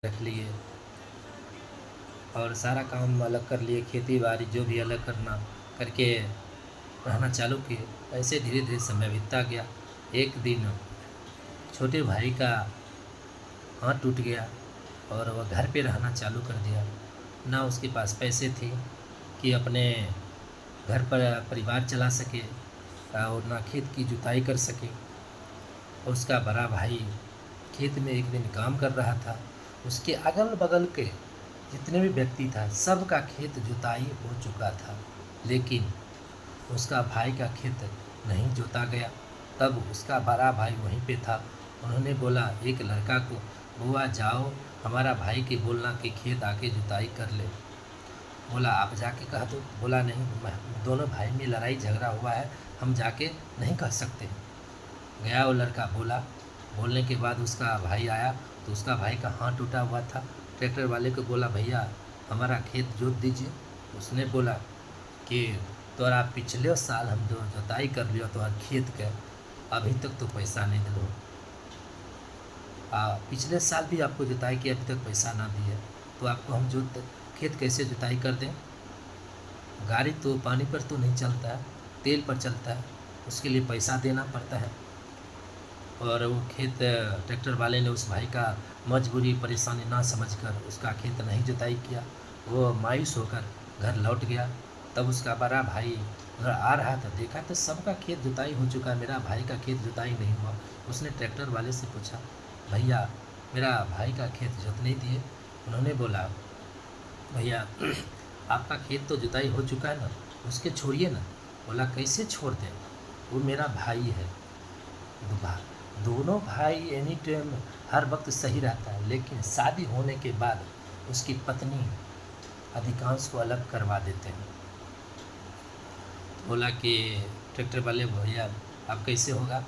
रख लिए और सारा काम अलग कर लिए, खेती बाड़ी जो भी अलग करना करके रहना चालू किए। ऐसे धीरे धीरे समय बीतता गया। एक दिन छोटे भाई का हाथ टूट गया और वह घर पे रहना चालू कर दिया। ना उसके पास पैसे थे कि अपने घर पर परिवार चला सके और ना खेत की जुताई कर सके। उसका बड़ा भाई खेत में एक दिन काम कर रहा था। उसके अगल बगल के जितने भी व्यक्ति था सबका खेत जुताई हो चुका था, लेकिन उसका भाई का खेत नहीं जोता गया। तब उसका बड़ा भाई वहीं पे था। उन्होंने बोला एक लड़का को, बुआ जाओ हमारा भाई के बोलना कि खेत आके जुताई कर ले। बोला आप जाके कह दो। बोला नहीं, दोनों भाई में लड़ाई झगड़ा हुआ है, हम जाके नहीं कह सकते। गया वो लड़का, बोला। बोलने के बाद उसका भाई आया तो उसका भाई का हाथ टूटा हुआ था। ट्रैक्टर वाले को बोला भैया हमारा खेत जोत दीजिए। उसने बोला कि तोरा पिछले साल हम जो जोताई कर लियो तो खेत के अभी तक तो पैसा नहीं दिलो। पिछले साल भी आपको जुताई की अभी तक पैसा ना दिए तो आपको हम खेत कैसे जुताई कर दें। गाड़ी तो पानी पर तो नहीं चलता है, तेल पर चलता है, उसके लिए पैसा देना पड़ता है। और वो खेत ट्रैक्टर वाले ने उस भाई का मजबूरी परेशानी ना समझकर उसका खेत नहीं जुताई किया। वो मायूस होकर घर लौट गया। तब उसका बड़ा भाई घर आ रहा था, देखा तो सबका खेत जुताई हो चुका है, मेरा भाई का खेत जुताई नहीं हुआ। उसने ट्रैक्टर वाले से पूछा भैया मेरा भाई का खेत जोत नहीं दिए। उन्होंने बोला भैया आपका खेत तो जुताई हो चुका है ना, उसके छोड़िए ना। बोला कैसे छोड़ दें, वो मेरा भाई है। दोनों भाई एनी टाइम हर वक्त सही रहता है, लेकिन शादी होने के बाद उसकी पत्नी अधिकांश को अलग करवा देते हैं। बोला कि ट्रैक्टर वाले भैया अब कैसे होगा।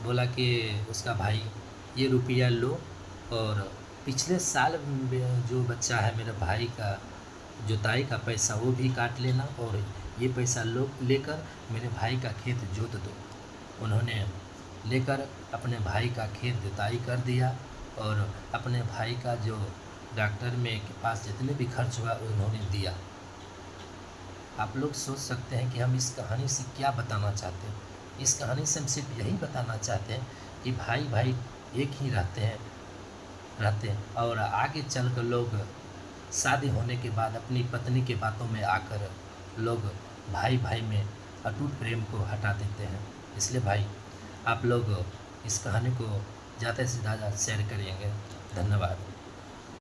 बोला कि उसका भाई ये रुपया लो और पिछले साल जो बच्चा है मेरे भाई का जुताई का पैसा वो भी काट लेना और ये पैसा लो लेकर मेरे भाई का खेत जोत दो। उन्होंने लेकर अपने भाई का खेत जुताई कर दिया और अपने भाई का जो डॉक्टर में के पास जितने भी खर्च हुआ उन्होंने दिया। आप लोग सोच सकते हैं कि हम इस कहानी से क्या बताना चाहते हैं। इस कहानी से हम सिर्फ यही बताना चाहते हैं कि भाई भाई एक ही रहते हैं और आगे चल कर लोग शादी होने के बाद अपनी पत्नी के बातों में आकर लोग भाई भाई में अटूट प्रेम को हटा देते हैं। इसलिए भाई आप लोग इस कहानी को ज़्यादा से ज़्यादा शेयर करेंगे। धन्यवाद।